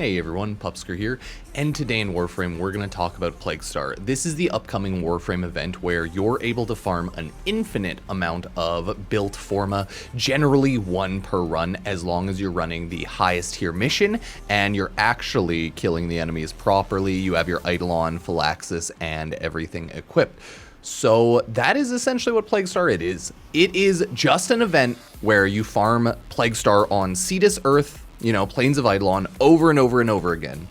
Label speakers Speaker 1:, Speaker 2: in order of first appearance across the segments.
Speaker 1: Hey everyone, Pupsker here, and today in Warframe we're going to talk about Plaguestar. This is the upcoming Warframe event where you're able to farm an infinite amount of built Forma, generally one per run, as long as you're running the highest tier mission and you're actually killing the enemies properly. You have your Eidolon, Phylaxis, and everything equipped. So that is essentially what Plaguestar it is. It is just an event where you farm Plaguestar on Cetus Earth, you know, Plains of Eidolon, over and over and over again.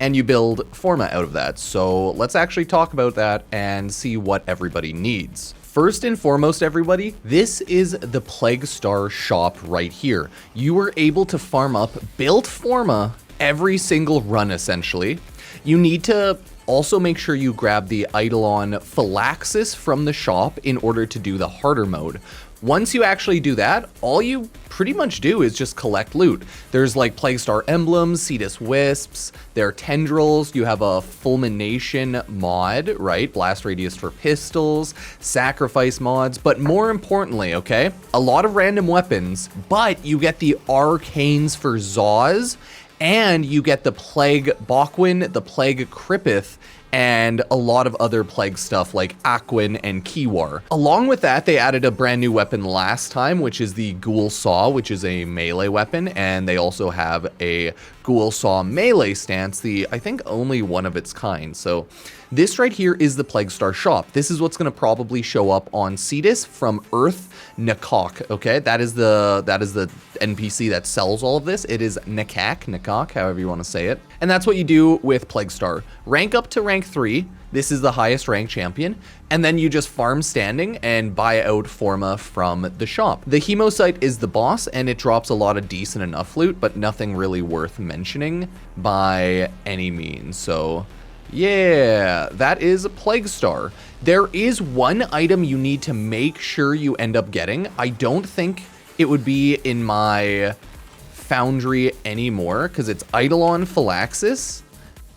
Speaker 1: And you build Forma out of that. So let's actually talk about that and see what everybody needs. First and foremost, everybody, this is the Plaguestar shop right here. You were able to farm up built Forma every single run, essentially. You need to also make sure you grab the Eidolon Phylaxis from the shop in order to do the harder mode. Once you actually do that, all you pretty much do is just collect loot. There's like Plaguestar emblems, Cetus wisps, there are tendrils, you have a fulmination mod, right? Blast radius for pistols, sacrifice mods, but more importantly, okay, a lot of random weapons, but you get the arcanes for Zaws, and you get the Plague Bokwin, the Plague Crippith, and a lot of other plague stuff like Aquin and Kiwar. Along with that, they added a brand new weapon last time, which is the Ghoul Saw, which is a melee weapon, and they also have a Ghoul Saw melee stance, I think only one of its kind. So this right here is the Plaguestar shop. This is what's going to probably show up on Cetus from Earth Nakok, okay? That is the NPC that sells all of this. It is Nakok, however you want to say it. And that's what you do with Plaguestar. Rank up to rank 3. This is the highest rank champion. And then you just farm standing and buy out Forma from the shop. The Hemosite is the boss, and it drops a lot of decent enough loot, but nothing really worth mentioning by any means. So yeah, that is Plaguestar. There is one item you need to make sure you end up getting. I don't think it would be in my foundry anymore because it's Eidolon Phylaxis.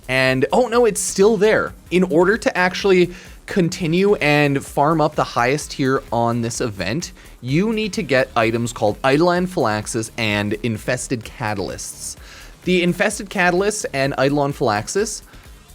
Speaker 1: And oh no, it's still there. In order to actually continue and farm up the highest tier on this event, you need to get items called Eidolon Phylaxis and Infested Catalysts. The Infested Catalysts and Eidolon Phylaxis,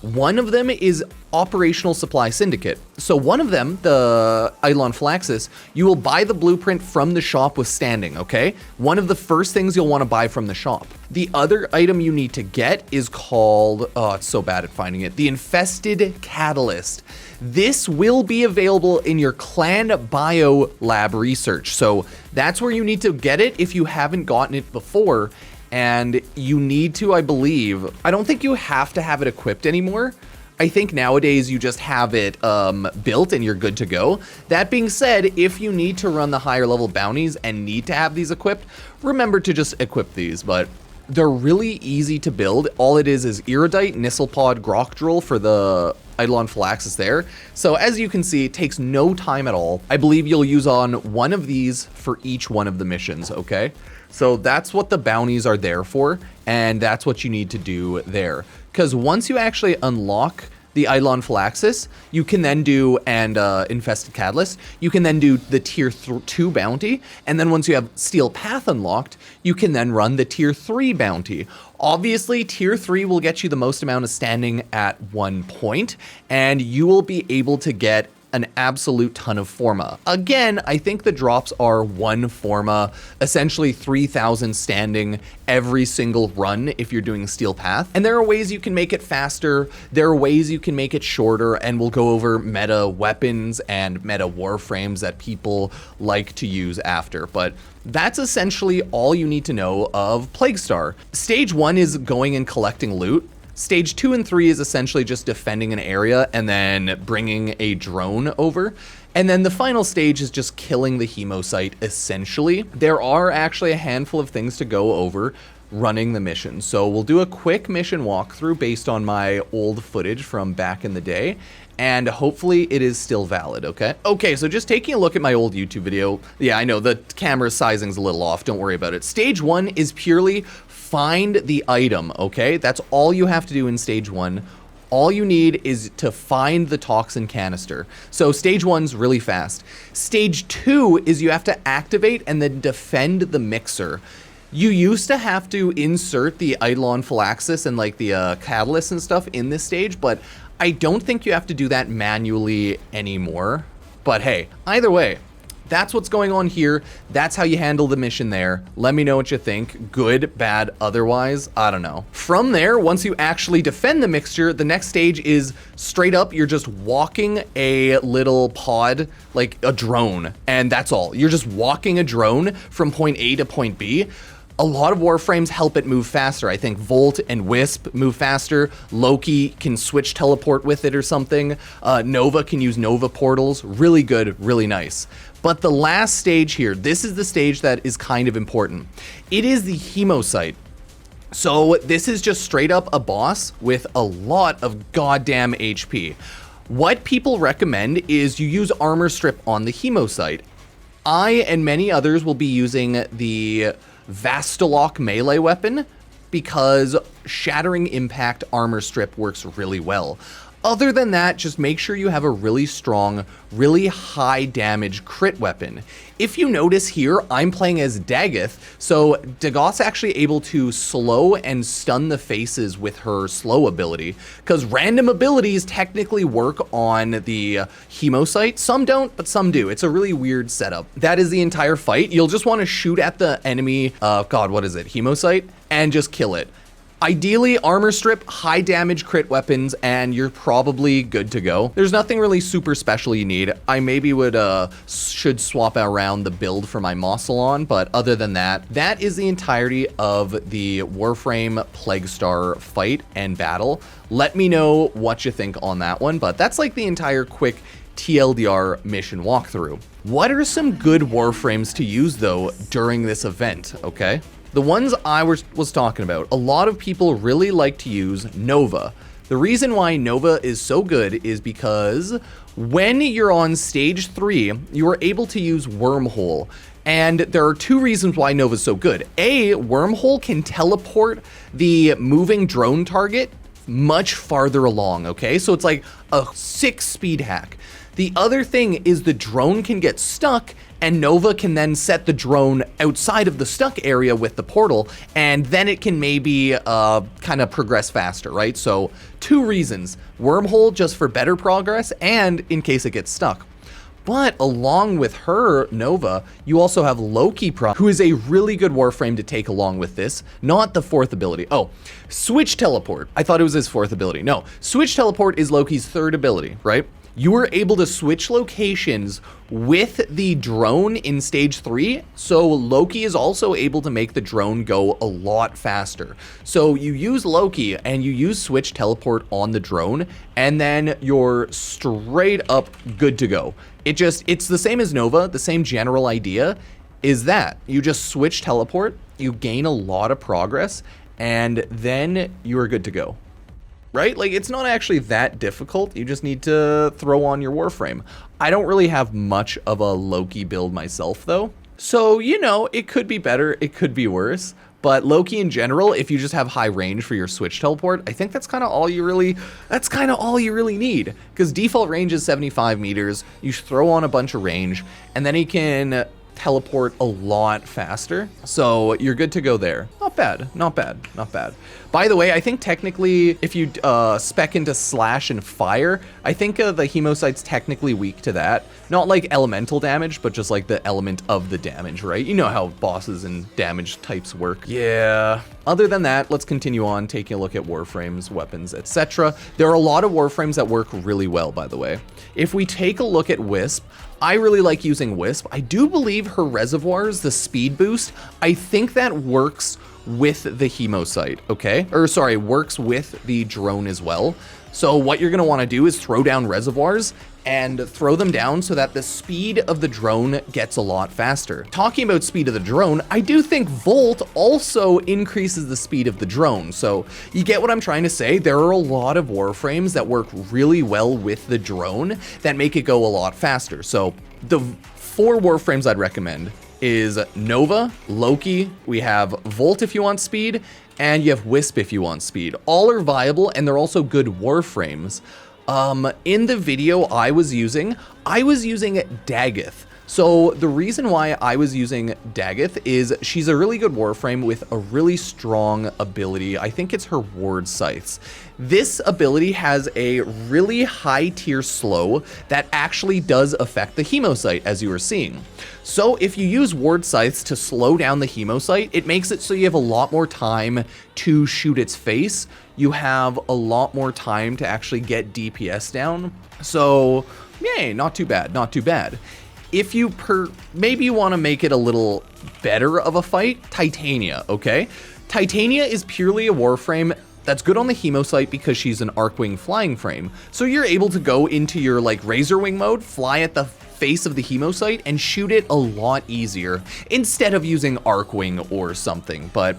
Speaker 1: one of them is Operational Supply Syndicate. So one of them, the Eidolon Phylaxis, you will buy the blueprint from the shop with standing, okay? One of the first things you'll want to buy from the shop. The other item you need to get is called, oh, it's so bad at finding it, the Infested Catalyst. This will be available in your clan bio lab research. So that's where you need to get it if you haven't gotten it before. And you need to, I believe, I don't think you have to have it equipped anymore. I think nowadays you just have it built and you're good to go. That being said, if you need to run the higher level bounties and need to have these equipped, remember to just equip these, but they're really easy to build. All it is Iridite, Nisselpod, Grokdrill for the Eidolon Phylaxis there. So as you can see, it takes no time at all. I believe you'll use on one of these for each one of the missions, okay? So that's what the bounties are there for, and that's what you need to do there. Because once you actually unlock the Eidolon Phylaxis, you can then do, and Infested Catalyst, you can then do the tier 2 bounty, and then once you have Steel Path unlocked, you can then run the tier 3 bounty. Obviously, tier 3 will get you the most amount of standing at one point, and you will be able to get an absolute ton of Forma. Again, I think the drops are 1 Forma, essentially 3,000 standing every single run if you're doing Steel Path. And there are ways you can make it faster, there are ways you can make it shorter, and we'll go over meta weapons and meta Warframes that people like to use after. But that's essentially all you need to know of Plaguestar. Stage 1 is going and collecting loot. Stage 2 and 3 is essentially just defending an area and then bringing a drone over. And then the final stage is just killing the Hemosite, essentially. There are actually a handful of things to go over running the mission. So we'll do a quick mission walkthrough based on my old footage from back in the day. And hopefully it is still valid, okay? Okay, so just taking a look at my old YouTube video. Yeah, I know the camera sizing's a little off, don't worry about it. Stage 1 is purely find the item, okay? That's all you have to do in stage 1. All you need is to find the toxin canister. So stage 1's really fast. Stage 2 is you have to activate and then defend the mixer. You used to have to insert the Eidolon Phylaxis and like the catalyst and stuff in this stage, but I don't think you have to do that manually anymore. But hey, either way, that's what's going on here. That's how you handle the mission there. Let me know what you think. Good, bad, otherwise, I don't know. From there, once you actually defend the mixture, the next stage is straight up, you're just walking a little pod, like a drone, and that's all. You're just walking a drone from point A to point B. A lot of Warframes help it move faster. I think Volt and Wisp move faster. Loki can switch teleport with it or something. Nova can use Nova portals. Really good, really nice. But the last stage here, this is the stage that is kind of important. It is the Hemo site. So this is just straight up a boss with a lot of goddamn HP. What people recommend is you use armor strip on the Hemo site. I and many others will be using the Vastalock melee weapon because Shattering Impact armor strip works really well. Other than that, just make sure you have a really strong, really high damage crit weapon. If you notice here, I'm playing as Dagoth, so Dagoth's actually able to slow and stun the faces with her slow ability, because random abilities technically work on the Hemo site. Some don't, but some do. It's a really weird setup. That is the entire fight. You'll just want to shoot at the enemy, Hemo site, and just kill it. Ideally, armor strip, high damage crit weapons, and you're probably good to go. There's nothing really super special you need. I maybe should swap around the build for my Mossalon, but other than that, that is the entirety of the Warframe Plaguestar fight and battle. Let me know what you think on that one, but that's like the entire quick TLDR mission walkthrough. What are some good Warframes to use though during this event, okay? The ones I was talking about, a lot of people really like to use Nova. The reason why Nova is so good is because when you're on stage 3, you are able to use Wormhole. And there are two reasons why Nova is so good. A, Wormhole can teleport the moving drone target much farther along, okay? So it's like a 6 speed hack. The other thing is the drone can get stuck, and Nova can then set the drone outside of the stuck area with the portal, and then it can maybe kind of progress faster, right? So 2 reasons. Wormhole just for better progress, and in case it gets stuck. But along with her, Nova, you also have Loki, who is a really good Warframe to take along with this. Not the 4th ability. Oh, Switch Teleport. I thought it was his 4th ability. No, Switch Teleport is Loki's 3rd ability, right? You were able to switch locations with the drone in stage 3, so Loki is also able to make the drone go a lot faster. So you use Loki and you use Switch Teleport on the drone, and then you're straight up good to go. It's the same as Nova. The same general idea is that you just Switch Teleport, you gain a lot of progress, and then you are good to go. Right? Like, it's not actually that difficult. You just need to throw on your Warframe. I don't really have much of a Loki build myself, though. So, you know, it could be better. It could be worse. But Loki in general, if you just have high range for your Switch Teleport, I think that's kind of all you really need. Because default range is 75 meters. You throw on a bunch of range, and then he can teleport a lot faster. So you're good to go there. Not bad, not bad, not bad. By the way, I think technically if you spec into Slash and Fire, I think the Hemosite's technically weak to that. Not like elemental damage, but just like the element of the damage, right? You know how bosses and damage types work. Yeah. Other than that, let's continue on taking a look at Warframes, weapons, etc. There are a lot of Warframes that work really well, by the way. If we take a look at Wisp, I really like using Wisp. I do believe her reservoirs, the speed boost, I think that works with the Hemosite, okay? Or sorry, works with the drone as well. So what you're gonna wanna do is throw down reservoirs and throw them down so that the speed of the drone gets a lot faster. Talking about speed of the drone, I do think Volt also increases the speed of the drone. So you get what I'm trying to say? There are a lot of Warframes that work really well with the drone that make it go a lot faster. So the 4 Warframes I'd recommend is Nova, Loki, we have Volt if you want speed, and you have Wisp if you want speed. All are viable, and they're also good Warframes. In the video I was using Dagoth. So the reason why I was using Daggith is she's a really good Warframe with a really strong ability. I think it's her Ward Scythes. This ability has a really high tier slow that actually does affect the Hemocyte, as you were seeing. So if you use Ward Scythes to slow down the Hemocyte, it makes it so you have a lot more time to shoot its face. You have a lot more time to actually get DPS down. So, yay, not too bad, not too bad. If you maybe you want to make it a little better of a fight, Titania, okay? Titania is purely a Warframe that's good on the Hemocyte because she's an Arcwing flying frame. So you're able to go into your like Razorwing mode, fly at the face of the Hemocyte and shoot it a lot easier instead of using Arcwing or something. But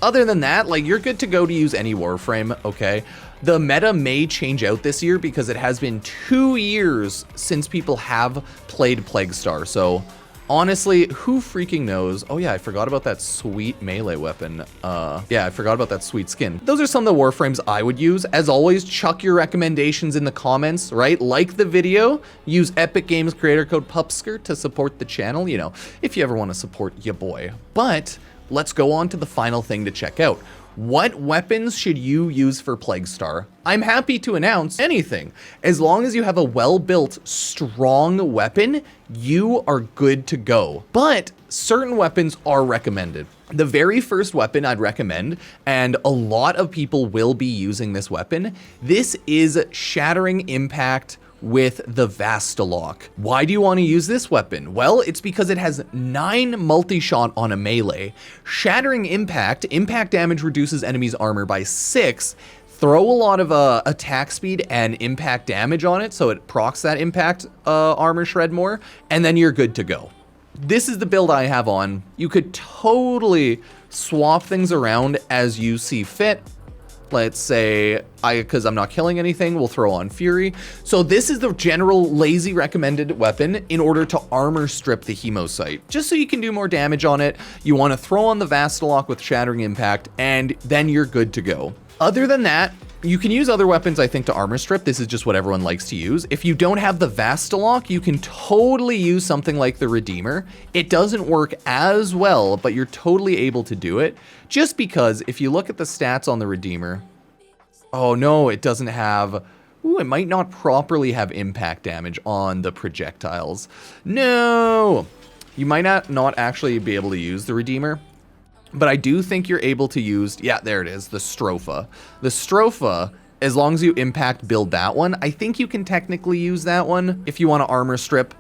Speaker 1: other than that, like, you're good to go to use any Warframe, okay? The meta may change out this year because it has been 2 years since people have played Plaguestar. So honestly, who freaking knows? Oh yeah, I forgot about that sweet melee weapon. Yeah, I forgot about that sweet skin. Those are some of the Warframes I would use. As always, chuck your recommendations in the comments, right? Like the video, use Epic Games creator code Pupsker to support the channel, you know, if you ever want to support your boy. But let's go on to the final thing to check out. What weapons should you use for Plaguestar? I'm happy to announce anything. As long as you have a well-built, strong weapon, you are good to go. But certain weapons are recommended. The very first weapon I'd recommend, and a lot of people will be using this weapon, this is Shattering Impact with the Vastalock. Why do you want to use this weapon? Well, it's because it has 9 multi-shot on a melee. Shattering Impact damage reduces enemies' armor by 6. Throw a lot of attack speed and impact damage on it so it procs that impact armor shred more, and then you're good to go. This is the build I have on. You could totally swap things around as you see fit. Let's say, because I'm not killing anything, we'll throw on Fury. So this is the general lazy recommended weapon in order to armor strip the Hemocyte. Just so you can do more damage on it, you want to throw on the Vastalock with Shattering Impact, and then you're good to go. Other than that, you can use other weapons, I think, to armor strip. This is just what everyone likes to use. If you don't have the Vastalock, you can totally use something like the Redeemer. It doesn't work as well, but you're totally able to do it. Just because if you look at the stats on the Redeemer, oh no, it doesn't have, ooh, it might not properly have impact damage on the projectiles. No, you might not actually be able to use the Redeemer. But I do think you're able to use, yeah, there it is, the Stropha. The Stropha, as long as you impact build that one, I think you can technically use that one if you want to armor strip.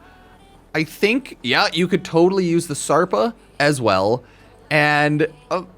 Speaker 1: I think, yeah, you could totally use the Sarpa as well. And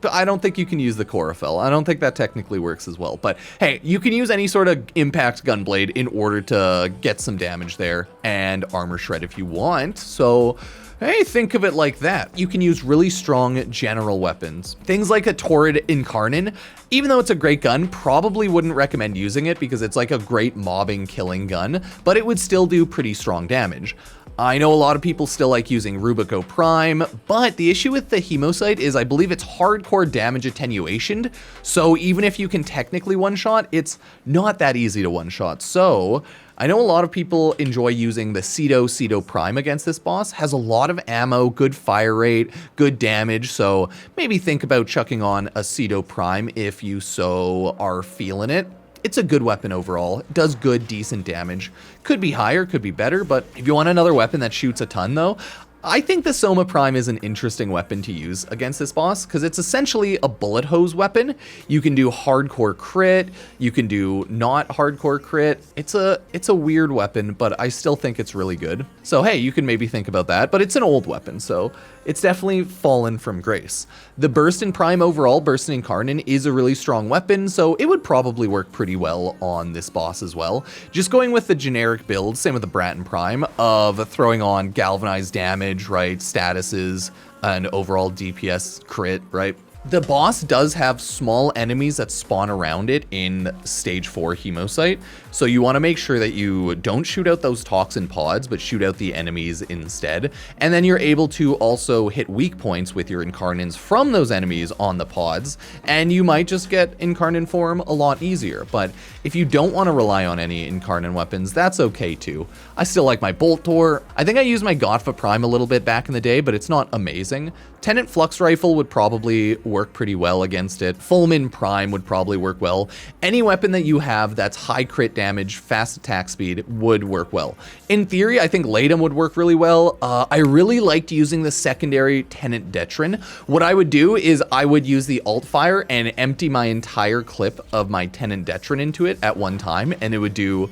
Speaker 1: I don't think you can use the Chorophel. I don't think that technically works as well. But hey, you can use any sort of impact gunblade in order to get some damage there and armor shred if you want. So hey, think of it like that. You can use really strong general weapons. Things like a Torrid Incarnon, even though it's a great gun, probably wouldn't recommend using it because it's like a great mobbing killing gun, but it would still do pretty strong damage. I know a lot of people still like using Rubico Prime, but the issue with the Hemocyte is I believe it's hardcore damage attenuation, so even if you can technically one-shot, it's not that easy to one-shot. So I know a lot of people enjoy using the Cedo Prime against this boss. Has a lot of ammo, good fire rate, good damage, so maybe think about chucking on a Cedo Prime if you so are feeling it. It's a good weapon overall. It does good, decent damage. Could be higher, could be better, but if you want another weapon that shoots a ton though, I think the Soma Prime is an interesting weapon to use against this boss because it's essentially a bullet hose weapon. You can do hardcore crit, you can do not hardcore crit. It's a weird weapon, but I still think it's really good. So hey, you can maybe think about that, but it's an old weapon, so it's definitely fallen from grace. The Burst in Prime overall, Burst in Incarnon, is a really strong weapon, so it would probably work pretty well on this boss as well. Just going with the generic build, same with the Bratton Prime, of throwing on galvanized damage, right, statuses, and overall DPS crit, right? The boss does have small enemies that spawn around it in stage 4 Hemosite, so you want to make sure that you don't shoot out those toxin pods, but shoot out the enemies instead. And then you're able to also hit weak points with your incarnins from those enemies on the pods, and you might just get incarnin form a lot easier. But if you don't want to rely on any incarnin weapons, that's okay too. I still like my Bolt Tor. I think I used my Godfa Prime a little bit back in the day, but it's not amazing. Tenant Flux Rifle would probably work pretty well against it. Fulmin Prime would probably work well. Any weapon that you have that's high crit damage, fast attack speed would work well. In theory, I think Latum would work really well. I really liked using the secondary Tenant Detrin. What I would do is I would use the Alt Fire and empty my entire clip of my Tenant Detrin into it at one time, and it would do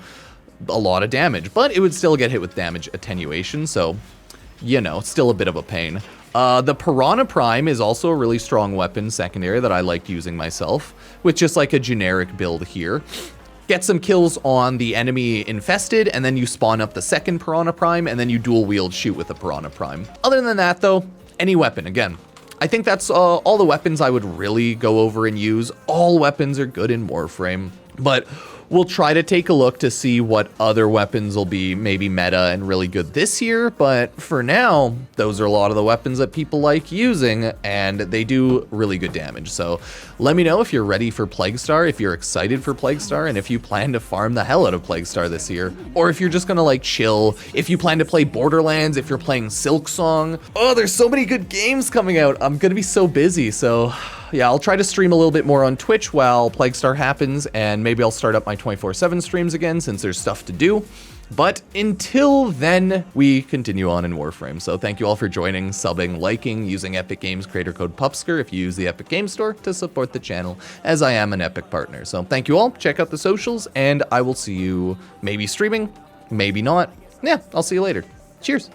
Speaker 1: a lot of damage, but it would still get hit with damage attenuation, so, you know, still a bit of a pain. The Piranha Prime is also a really strong weapon secondary that I liked using myself, with just like a generic build here. Get some kills on the enemy Infested, and then you spawn up the second Piranha Prime, and then you dual wield shoot with the Piranha Prime. Other than that though, any weapon, again. I think that's all the weapons I would really go over and use. All weapons are good in Warframe, but we'll try to take a look to see what other weapons will be maybe meta and really good this year, but for now, those are a lot of the weapons that people like using, and they do really good damage. So let me know if you're ready for Plaguestar, if you're excited for Plaguestar, and if you plan to farm the hell out of Plaguestar this year, or if you're just gonna like chill, if you plan to play Borderlands, if you're playing Silksong. Oh, there's so many good games coming out. I'm gonna be so busy, so yeah, I'll try to stream a little bit more on Twitch while Plaguestar happens, and maybe I'll start up my 24/7 streams again since there's stuff to do. But until then, we continue on in Warframe. So thank you all for joining, subbing, liking, using Epic Games creator code Pupsker if you use the Epic Games Store to support the channel, as I am an Epic partner. So thank you all, check out the socials, and I will see you maybe streaming, maybe not. Yeah, I'll see you later. Cheers.